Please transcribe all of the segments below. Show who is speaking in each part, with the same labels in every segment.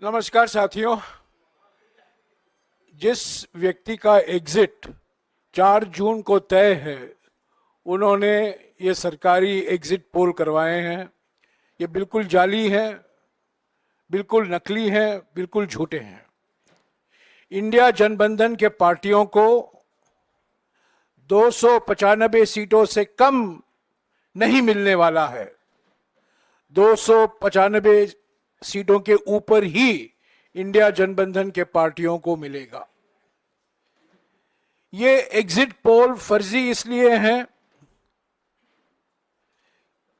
Speaker 1: नमस्कार साथियों। जिस व्यक्ति का एग्जिट 4 जून को तय है, उन्होंने ये सरकारी एग्जिट पोल करवाए हैं। ये बिल्कुल जाली हैं, बिल्कुल नकली हैं, बिल्कुल झूठे हैं। इंडिया जनबंधन के पार्टियों को 295 सीटों से कम नहीं मिलने वाला है। 295 सीटों के ऊपर ही इंडिया जनबंधन के पार्टियों को मिलेगा। ये एग्जिट पोल फर्जी इसलिए हैं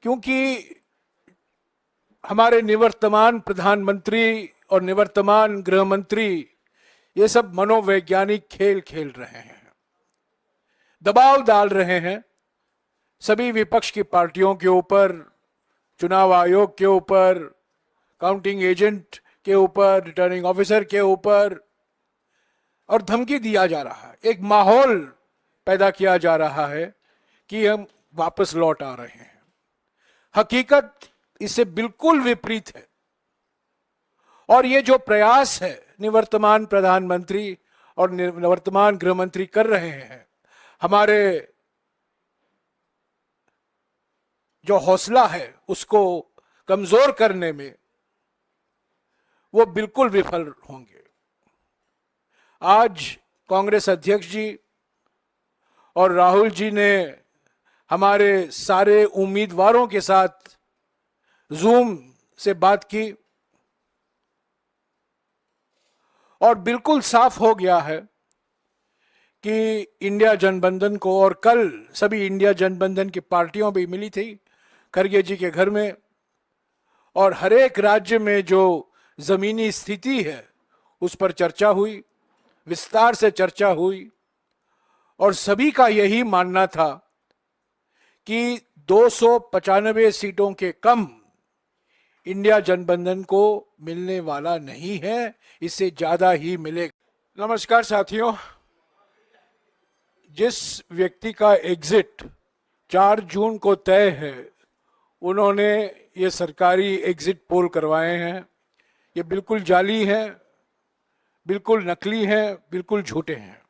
Speaker 1: क्योंकि हमारे निवर्तमान प्रधानमंत्री और निवर्तमान गृह मंत्री ये सब मनोवैज्ञानिक खेल खेल रहे हैं, दबाव डाल रहे हैं सभी विपक्ष की पार्टियों के ऊपर, चुनाव आयोग के ऊपर, काउंटिंग एजेंट के ऊपर, रिटर्निंग ऑफिसर के ऊपर, और धमकी दिया जा रहा है। एक माहौल पैदा किया जा रहा है कि हम वापस लौट आ रहे हैं। हकीकत इससे बिल्कुल विपरीत है। और ये जो प्रयास है निवर्तमान प्रधानमंत्री और निवर्तमान गृह मंत्री कर रहे हैं, हमारे जो हौसला है उसको कमजोर करने में, वो बिल्कुल विफल होंगे। आज कांग्रेस अध्यक्ष जी और राहुल जी ने हमारे सारे उम्मीदवारों के साथ जूम से बात की और बिल्कुल साफ हो गया है कि इंडिया जनबंधन को, और कल सभी इंडिया जनबंधन की पार्टियों भी मिली थी खड़गे जी के घर में, और हर एक राज्य में जो जमीनी स्थिति है उस पर चर्चा हुई, विस्तार से चर्चा हुई, और सभी का यही मानना था कि 295 सीटों के कम इंडिया जनबंधन को मिलने वाला नहीं है, इससे ज्यादा ही मिलेगा। नमस्कार साथियों। जिस व्यक्ति का एग्जिट 4 जून को तय है, उन्होंने ये सरकारी एग्जिट पोल करवाए हैं। ये बिल्कुल जाली हैं, बिल्कुल नकली हैं, बिल्कुल झूठे हैं।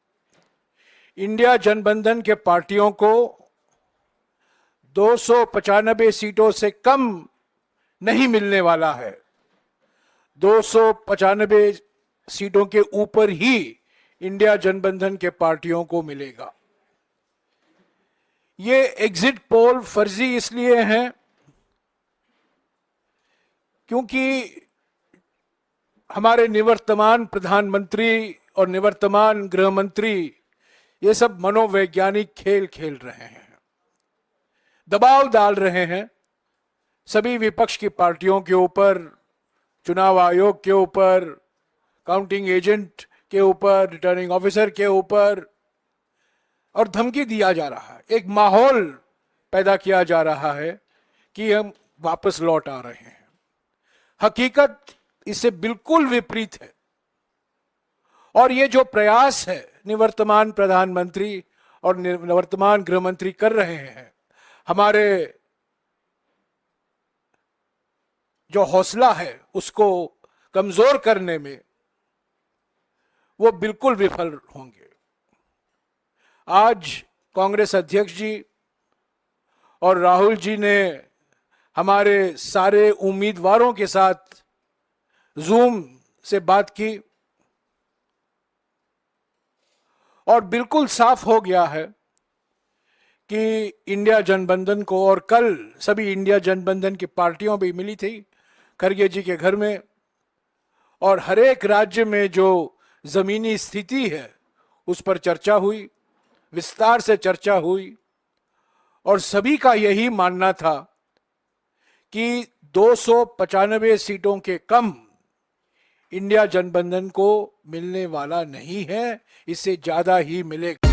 Speaker 1: इंडिया जनबंधन के पार्टियों को 295 सीटों से कम नहीं मिलने वाला है। 295 सीटों के ऊपर ही इंडिया जनबंधन के पार्टियों को मिलेगा। ये एग्जिट पोल फर्जी इसलिए हैं क्योंकि हमारे निवर्तमान प्रधानमंत्री और निवर्तमान गृह मंत्री ये सब मनोवैज्ञानिक खेल खेल रहे हैं, दबाव डाल रहे हैं सभी विपक्ष की पार्टियों के ऊपर, चुनाव आयोग के ऊपर, काउंटिंग एजेंट के ऊपर, रिटर्निंग ऑफिसर के ऊपर, और धमकी दिया जा रहा है। एक माहौल पैदा किया जा रहा है कि हम वापस लौट आ रहे हैं। हकीकत इससे बिल्कुल विपरीत है। और ये जो प्रयास है निवर्तमान प्रधानमंत्री और निवर्तमान गृह मंत्री कर रहे हैं, हमारे जो हौसला है उसको कमजोर करने में, वो बिल्कुल विफल होंगे। आज कांग्रेस अध्यक्ष जी और राहुल जी ने हमारे सारे उम्मीदवारों के साथ जूम से बात की और बिल्कुल साफ हो गया है कि इंडिया जनबंधन को, और कल सभी इंडिया जनबंधन की पार्टियों भी मिली थी खड़गे जी के घर में, और हर एक राज्य में जो जमीनी स्थिति है उस पर चर्चा हुई, विस्तार से चर्चा हुई, और सभी का यही मानना था कि 295 सीटों के कम इंडिया जनबंधन को मिलने वाला नहीं है, इससे ज्यादा ही मिलेगा।